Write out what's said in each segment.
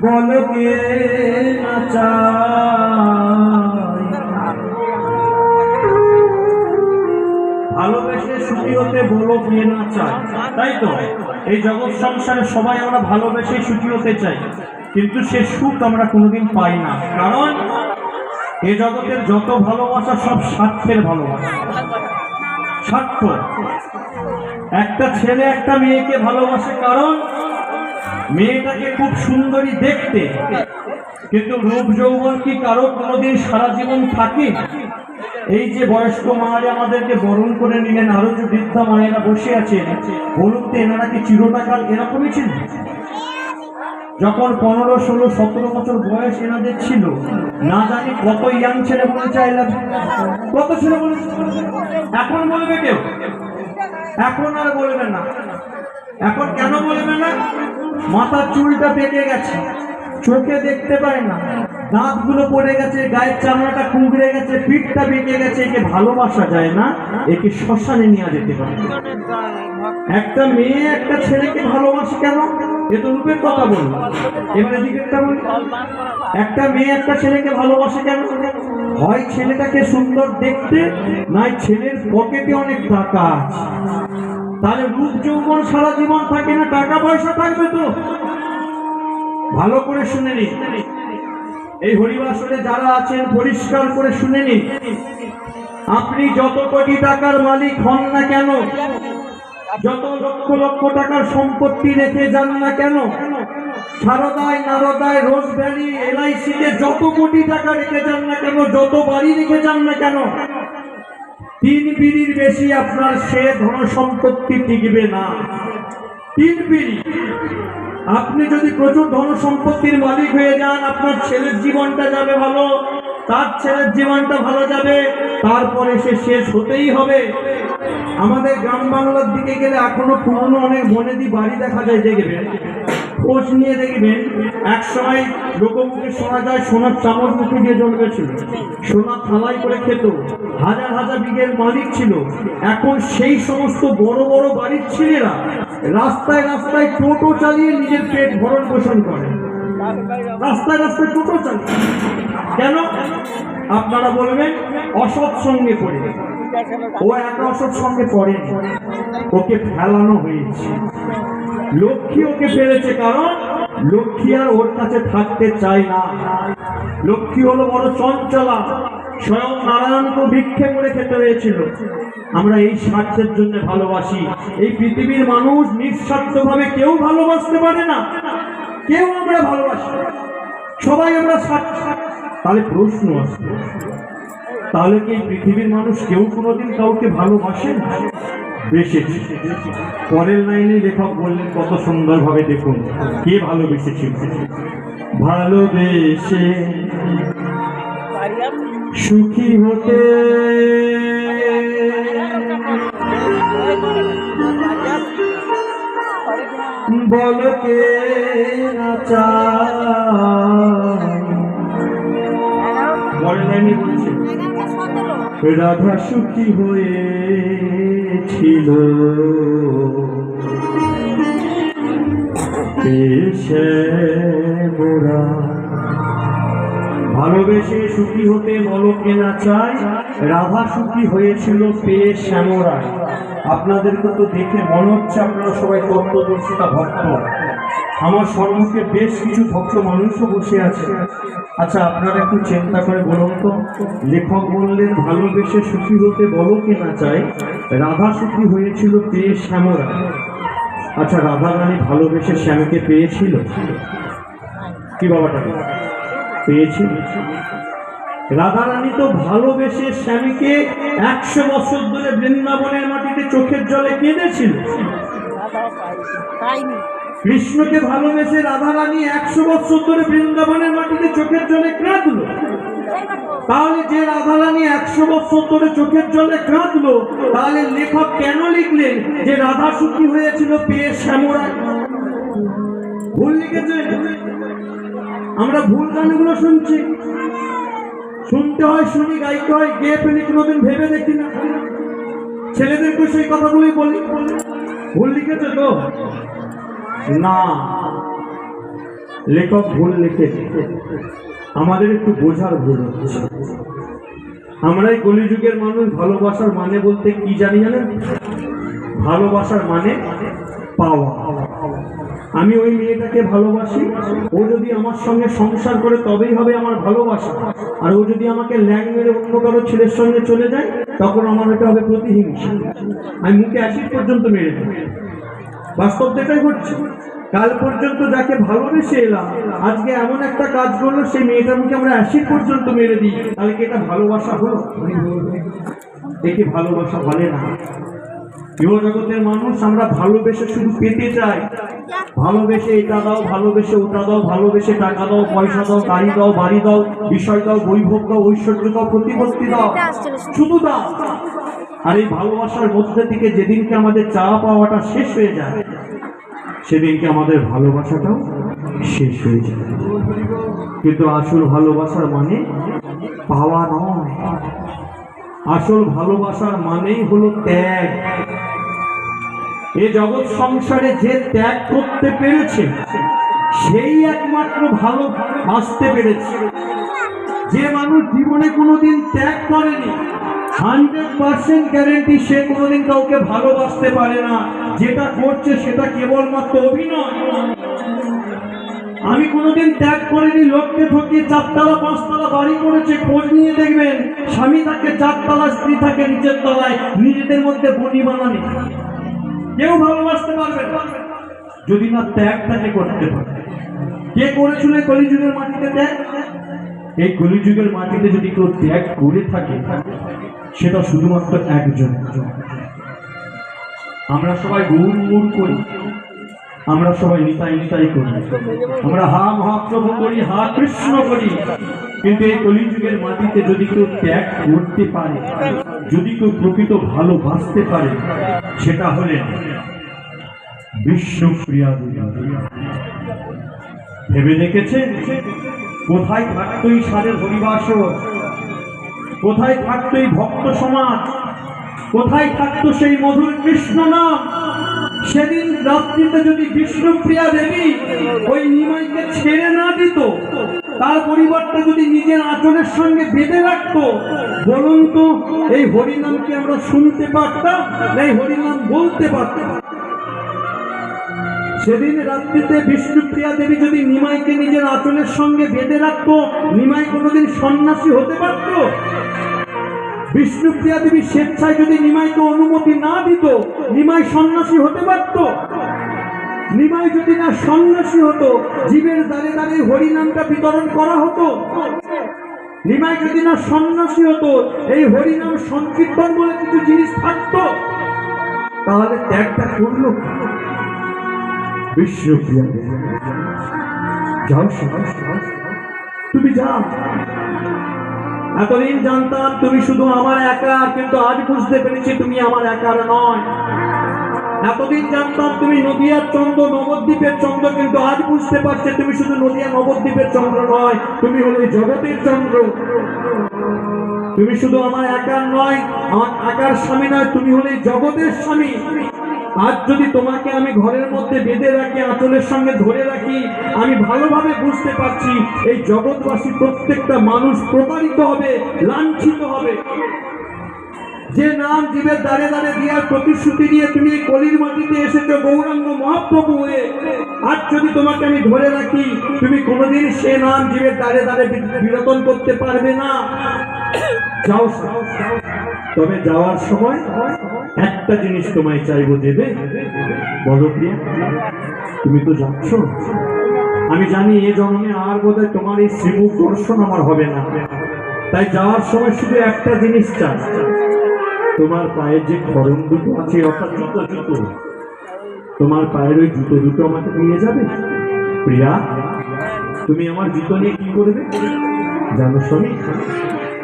বলো কে না চায় ভালোবেসে সুখী হতে, বলো কে না চায়। তাই তো এই জগৎ সংসারে সবাই আমরা ভালোবেসে সুখী হতে চাই, কিন্তু সে সুখ আমরা কোনোদিন পাই না। কারণ এ জগতের যত ভালোবাসা সব স্বার্থের ভালোবাসা, স্বার্থ। একটা ছেলে একটা মেয়েকে ভালোবাসে কারণ মেয়েটাকে খুব সুন্দরী দেখতে, কিন্তু রূপ যৌবন কি কারো কোনোদিন সারা জীবন থাকে? এই যে বয়স্ক মায়েরা আমাদেরকে বরণ করে নিলেন, আরো যে বৃদ্ধা মায়েরা বসে আছেন, বলুন তো এনারা কি চিরকাল এরকমই ছিল? যখন 15, 16, 17 বছর বয়স এনাদের ছিল, না জানি কত ইয়াং ছেলে বলেছে আই লাভ ইউ, কত ছেলে বলেছে। এখন বলবে কেউ? এখন আর বলবে না। এখন কেন বলবে না? মাথার চুলটা পেকে গেছে, চোখে দেখতে পায় না, দাঁতগুলো পড়ে গেছে, গায়ের চামড়াটা কুঁকড়ে গেছে, পিঠটা বেঁকে গেছে, একে ভালোবাসা যায় না, একে শ্মশানে নিয়ে যেতে পারে। একটা মেয়ে একটা ছেলেকে ভালোবাসে কেন? এ তো রূপের কথা বলবো। এবার এদিকে একটা মেয়ে একটা ছেলেকে ভালোবাসে কেন? হয় ছেলেটাকে সুন্দর দেখতে, নয় ছেলের পকেটে অনেক টাকা আছে। তাহলে রূপ যৌবন সারা জীবন থাকে না, টাকা পয়সা থাকবে তো। ভালো করে শুনে নিন, এই হরিবাসরে যারা আছেন পরিষ্কার করে শুনে নিন। আপনি যত কোটি টাকার মালিক হন না কেন, যত লক্ষ লক্ষ টাকার সম্পত্তি রেখে যান না কেন, সারদায়, নারদায়, রোজ ভ্যালি, LIC-তে যত কোটি টাকা রেখে যান না কেন, যত বাড়ি রেখে যান না কেন, 3 পিঁড়ির বেশি আপনার সে ধন সম্পত্তি টিকবে না। 3 পিঁড়ি। আপনি যদি প্রচুর ধন সম্পত্তির মালিক হয়ে যান, আপনার ছেলের জীবনটা যাবে ভালো, তার ছেলের জীবনটা ভালো যাবে, তারপরে সে শেষ হতেই হবে। আমাদের গ্রাম বাংলার দিকে গেলে এখনো পুরনো অনেক বনেদি বাড়ি দেখা যায়, দেখবেন, খোঁজ নিয়ে দেখবেন। এক সময় লোকমুখে শোনা যায় সোনার চামচ মুখে দিয়ে জন্মেছিল, সোনার থালাই করে খেত, হাজার হাজার বিঘের মালিক ছিল। এখন সেই সমস্ত বড় বড় বাড়ির ছেলেরা রাস্তায় রাস্তায় টোটো চালিয়ে নিজের পেট ভরণ পোষণ করে। রাস্তায় রাস্তায় টোটো চালিয়ে কেন? আপনারা বলবেন অসৎ সঙ্গে পড়ে। ও একা অসৎ সঙ্গে পড়ে, ওকে ফেলানো হয়েছে। লক্ষ্মী ওকে ফেলেছে, কারণ লক্ষ্মী আর ওর কাছে থাকতে চায় না। লক্ষ্মী হলো বড় চঞ্চলা, স্বয়ং নারায়ণকে ভিক্ষে করে খেতে হয়েছিল। আমরা এই স্বার্থের জন্য ভালোবাসি। এই পৃথিবীর মানুষ নিঃস্বার্থভাবে কেউ ভালোবাসতে পারে না, কেউ আমরা ভালোবাসি, সবাই আমরা স্বার্থ। তাহলে প্রশ্ন আসবে, তাহলে কি পৃথিবীর মানুষ কেউ কোনোদিন কাউকে ভালোবাসে না? বেসেছে। পরের লাইনে লেখক বললেন কত সুন্দরভাবে, দেখুন কে ভালোবেসেছে। ভালোবেসে সুখী হতে, বলো কে না চায়। পরের লাইনে বলছে রাধা সুখী হয়েছিল মোরা। ভালোবেসে সুখী হতে, বলো কে না চায়। রাধা সুখী হয়েছিল পেয়ে শ্যামরায়। আপনাদেরকে তো দেখে মনে হচ্ছে আপনারা সবাই তত্ত্বদর্শিতা ভক্ত। আমার সম্মুখে বেশ কিছু ভক্ত মানুষও বসে আছে। আচ্ছা, আপনারা একটু চিন্তা করে বলুন তো, লেখক বললেন ভালোবেসে সুখী হতে, বলো কে না চায়। রাধা সুখী হয়েছিল পেয়ে শ্যামরায়। আচ্ছা, রাধা রানী ভালোবেসে শ্যামকে পেয়েছিল কি? বাবাটা পেয়েছিল। রাধা রানী তো ভালোবেসে স্বামীকে 100 বছর ধরে বৃন্দাবনের মাটিতে চোখের জলে কেঁদেছিল। কৃষ্ণকে ভালোবেসে রাধা রানী 100 বছর ধরে বৃন্দাবনের মাটিতে চোখের জলে কাঁদলো। তাহলে যে রাধা রানী 100 বছর ধরে চোখের জলে কাঁদলো, তাহলে লেখক কেন লিখলেন যে রাধা সুখী হয়েছিল পেয়ে শ্যামরায়? ভুল লিখেছে। আমরা ভুল গানগুলো শুনছি, শুনতে হয়, শুনি, গাইতে হয়, গেয়ে ফেলি, কোনোদিন ভেবে দেখি না। ছেলেদেরকে সেই কথাগুলোই বলি। ভুল লিখেছে তো না, লেখক ভুল লিখে, আমাদের একটু বোঝার ভুল হচ্ছে। আমরা এই কলিযুগের মানুষ ভালোবাসার মানে বলতে কি জানি জানেন? ভালোবাসার মানে পাওয়া। আমি ওই মেয়েটাকে ভালোবাসি, ও যদি আমার সঙ্গে সংসার করে তবেই হবে আমার ভালোবাসা। আর ও যদি আমাকে ল্যাং মেরে অন্য কারো ছেলের সঙ্গে চলে যায়, তখন আমার এটা হবে প্রতিহিংসা। আমি মুখে অ্যাসিড পর্যন্ত মেরে দেব। বাস্তব এটাই ঘটছে। কাল পর্যন্ত যাকে ভালোবেসে এলাম, আজকে এমন একটা কাজ করলো সেই মেয়েটার মুখে আমরা অ্যাসিড পর্যন্ত মেরে দিই, তাহলে কি এটা ভালোবাসা হলো? একে ভালোবাসা বলে না। জগতের মানুষ আমরা ভালোবেসে শুধু পেতে চাই, ভালোবেসে এটা দাও, ভালোবেসে ওটা দাও, ভালোবেসে টাকা দাও, পয়সা দাও, গাড়ি দাও, বাড়ি দাও, বিষয় দাও, বৈভব দাও, ঐশ্বর্য দাও, প্রতিপত্তি দাও, শুধু দাও। আর এই ভালোবাসার মধ্যে থেকে যেদিনকে আমাদের চাওয়া পাওয়াটা শেষ হয়ে যায়, সেদিনকে আমাদের ভালোবাসাটাও শেষ হয়ে যায়। কিন্তু আসল ভালোবাসার মানে পাওয়া নয়, আসল ভালোবাসার মানেই হলো ত্যাগ। এ জগৎ সংসারে যে ত্যাগ করতে পেরেছে সেই একমাত্র ভালো বাঁচতে পেরেছে। যে মানুষ জীবনে কোনোদিন ত্যাগ করেনি, 100% গ্যারেন্টি সে কোনোদিন কাউকে ভালোবাসতে পারে না। যেটা করছে সেটা কেবলমাত্র অভিনয়। আমি কোনোদিন ত্যাগ করিনি, লোককে ঠকিয়ে 4 তলা 5 তলা বাড়ি করেছে। খোঁজ নিয়ে দেখবেন, স্বামী থাকে 4 তলা, স্ত্রী থাকে নিচের তলায়, নিজেদের মধ্যে বনি বানানি। কেউ ভালোবাসতে পারবে না যদি না ত্যাগটাকে করতে পারে। কে করেছিল কলিযুগের মাটিতে ত্যাগ? এই কলিযুগের মাটিতে যদি কেউ ত্যাগ করে থাকে, সেটা শুধুমাত্র একজন। আমরা সবাই গৌর গৌর করি, আমরা সবাই নিতাই নিতাই করি, আমরা হা মহাপ্রভু করি, হা কৃষ্ণ করি। কিন্তু এই কলিযুগের মাটিতে যদি কেউ ত্যাগ করতে পারে, যদি কেউ প্রকৃত ভালোবাসতে পারে, সেটা হলে বিষ্ণুপ্রিয়া দেবী। ভেবে দেখেছে কোথায় থাকতো এই সারের হরিবাসর? কোথায় থাকতো এই ভক্ত সমাজ? কোথায় থাকতো সেই মধুর কৃষ্ণ নাম? সেদিন রাত্রিতে যদি বিষ্ণুপ্রিয়া দেবী ওই নিমাইকে ছেড়ে না দিত, তার পরিবর্তে যদি নিজের আঁচলের সঙ্গে বেঁধে রাখতো, বলুন তো এই হরিনামকে আমরা শুনতে পারতাম না এই হরিনাম বলতে পারতাম? সেদিন রাত্রিতে বিষ্ণুপ্রিয়া দেবী যদি নিমাইকে নিজের আঁচলের সঙ্গে বেঁধে রাখতো, নিমাই কোনোদিন সন্ন্যাসী হতে পারত? বিষ্ণুপ্রিয়া দেবী স্বেচ্ছায় যদি নিমাইকে অনুমতি না দিত, নিমাই সন্ন্যাসী হতে পারত? নিমাই যদি না সন্ন্যাসী হতো, জীবের দ্বারে দ্বারে হরিনামটা বিতরণ করা হতো। নিমাই যদি না সন্ন্যাসী হতো, এই হরিনাম সংকীর্তন বলে কিছু জিনিস থাকতো। তাহলে ত্যাগটা করলো বিষ্ণুপ্রিয়া দেবী। যাও তুমি যাও। এতদিন জানতাম তুমি শুধু আমার একা, কিন্তু আজ বুঝতে পেরেছি তুমি আমার একার নয়। এতদিন জানতাম তুমি নদিয়ার চন্দ্র, নবদ্বীপের চন্দ্র, কিন্তু আজ বুঝতে পারছি তুমি শুধু নদিয়া নবদ্বীপের চন্দ্র নয়, তুমি হলে জগতের চন্দ্র। তুমি শুধু আমার একার নয়, আমার একার স্বামী নয়, তুমি হলে জগতের স্বামী। আজ যদি তোমাকে আমি ঘরের মধ্যে বেঁধে রাখি, আঁচলের সঙ্গে ধরে রাখি, আমি ভালোভাবে বুঝতে পারছি এই জগৎবাসী প্রত্যেকটা মানুষ প্রতারিত হবে, লাঞ্ছিত হবে। যে নাম জীবের দ্বারে দ্বারে দেওয়ার প্রতিশ্রুতি দিয়ে তুমি এই কলির মাটিতে এসেছো গৌরাঙ্গ মহাপ্রভু হয়ে, আজ যদি তোমাকে আমি ধরে রাখি, তুমি কোনোদিন সে নাম জীবের দ্বারে দ্বারে বিরতন করতে পারবে না। যাও, তবে যাওয়ার সময় একটা জিনিস তোমায় চাইবো, দেবে? বলো প্রিয়া, তুমি তো যাচ্ছ, আমি জানি এ জন্মে আর বোধহয় তোমার এই শ্রীমুখ দর্শন আমার হবে না, তাই যাওয়ার সময় শুধু একটা জিনিস চাই, তোমার পায়ের যে খড়ম দুটো আছে, অর্থাৎ জুতো, তোমার পায়ের ওই জুতো দুটো আমাকে নিয়ে যাবে? প্রিয়া, তুমি আমার জুতো নিয়ে কি করবে জানো স্বামী?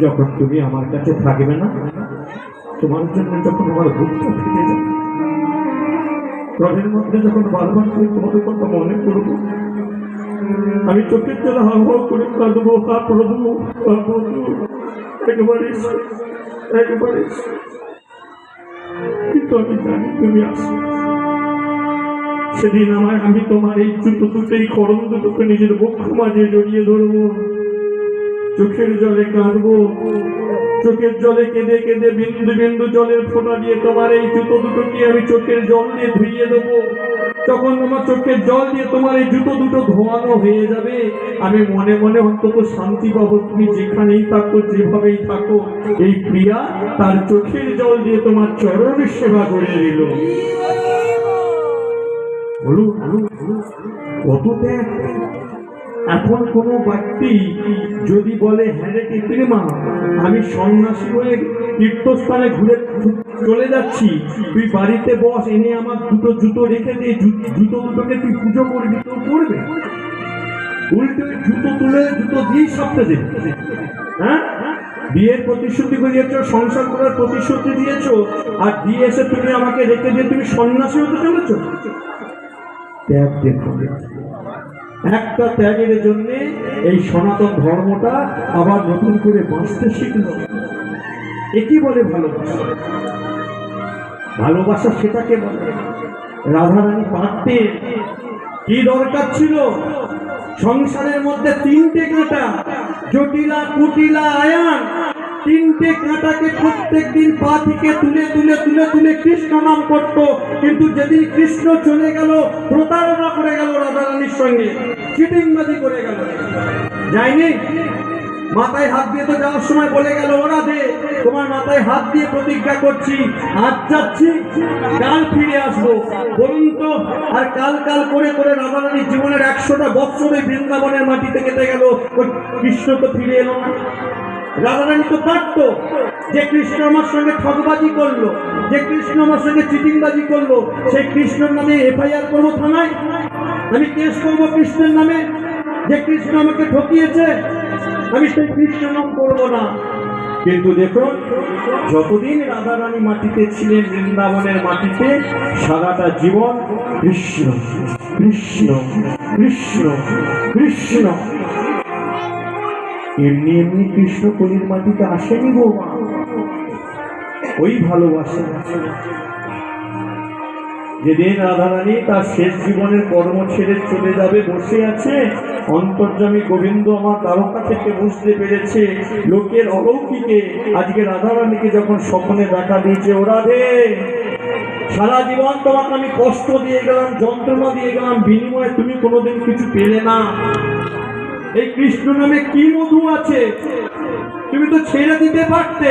যখন তুমি আমার কাছে থাকবে না, তোমার জন্য যখন আমার বুকটা ফেটে যাবে, ঘরের মধ্যে যখন বারবার করে তোমাদের কথা মনে করবো, আমি চোখের জন্য হাও হাও করে কাঁদবো, প্রভু একেবারে একেবারে। কিন্তু আমি জানি তুমি আসো, সেদিন আমি তোমার এই জুতো দুটো, এই করম দুটোকে নিজের বক্ষ মাঝে জড়িয়ে ধরবো, চোখের জলে কাঁদবো, চোখের জলে কেঁদে কেঁদে বিন্দু বিন্দু জলের ফোঁটা দিয়ে তোমার এই জুতো দুটোকে আমি চোখের জল দিয়ে ধুইয়ে দেবো। তখন তোমার চোখের জল দিয়ে তোমার এই জুতো দুটো ধোয়ানো হয়ে যাবে। আমি মনে মনে অন্তত শান্তি পাবো। তুমি যেখানেই থাকো, যেভাবেই থাকো, এই প্রিয়া তার চোখের জল দিয়ে তোমার চরণ সেবা করে দিল। বলুন কত ত্যাগ! এখন কোনো ব্যক্তি যদি বলে, হ্যাঁ রে টিকটিমা, আমি সন্ন্যাসী হয়ে তীর্থস্থানে ঘুরে চলে যাচ্ছি, তুই বাড়িতে বস, এনে আমার দুটো জুতো রেখে দিয়ে জুতো দুটোকে তুই পুজো করবি, তো করবে? উল্টে জুতো তুলে জুতো দিয়েই সাপতে দেবে। হ্যাঁ, বিয়ের প্রতিশ্রুতি করিয়েছ, সংসার করার প্রতিশ্রুতি দিয়েছ, আর দিয়ে এসে তুমি আমাকে রেখে দিয়ে তুমি সন্ন্যাসী হতে চলেছ। ত্যাগ দেখো, একটা ত্যাগের জন্য এই সনাতন ধর্মটা আবার নতুন করে বাঁচতে শিখল। একই বলে ভালোবাসা। ভালোবাসা সেটাকে বলে। রাধারানী পারতেন, কি দরকার ছিল? সংসারের মধ্যে তিনটে কাঁটা, জটিলা, কুটিলা, আয়ান, তিনটে কাঁটাকে প্রত্যেক দিন পা থেকে তুলে তুলে তুলে তুলে কৃষ্ণ নাম করতো। কিন্তু যেদিন কৃষ্ণ চলে গেল, প্রতারণা করে গেল রাধারানীর সঙ্গে, চিটিংবাজি করে গেল, যায়নি? মাথায় হাত দিয়ে তো যাওয়ার সময় বলে গেল, ওরা দে, তোমার মাথায় হাত দিয়ে প্রতিজ্ঞা করছি, আজ যাচ্ছি, কাল ফিরে আসবো। বলুন তো, আর কাল কাল করে করে রাধারানীর জীবনের 100টা বৎসরে বৃন্দাবনের মাটিতে কেটে গেল, কৃষ্ণ তো ফিরে এলো না। রাধারানী তো পারতো যে কৃষ্ণ আমার সঙ্গে ঠকবাজি করলো, যে কৃষ্ণ আমার সঙ্গে চিটিংবাজি করলো, সেই কৃষ্ণের নামে এফআইআর করবো থানায়, আমি কেস করবো কৃষ্ণের নামে, যে কৃষ্ণ আমাকে ঠকিয়েছে, আমি সেই কৃষ্ণ নাম করবো না। কিন্তু দেখুন, যতদিন রাধারানী মাটিতে ছিলেন, বৃন্দাবনের মাটিতে, সারাটা জীবন কৃষ্ণ কৃষ্ণ কৃষ্ণ কৃষ্ণ। এমনি এমনি কৃষ্ণ কলির মাটিতে আসেনি গো মা, ওই ভালোবাসা। যেদিন রাধারানী তার শেষ জীবনের কর্ম ছেড়ে চলে যাবে, বসে আছে, অন্তর্যামী গোবিন্দ আমার দ্বারকা থেকে বুঝতে পেরেছে লোকের অলৌকিকে আজকে রাধারানীকে যখন স্বপ্নে দেখা দিয়েছে, ও রাধে, সারা জীবন তোমাকে আমি কষ্ট দিয়ে গেলাম, যন্ত্রণা দিয়ে গেলাম, বিনিময়ে তুমি কোনোদিন কিছু পেলে না। এই কৃষ্ণ নামে কি মধু আছে, তুমি তো ছেড়ে দিতে পারতে।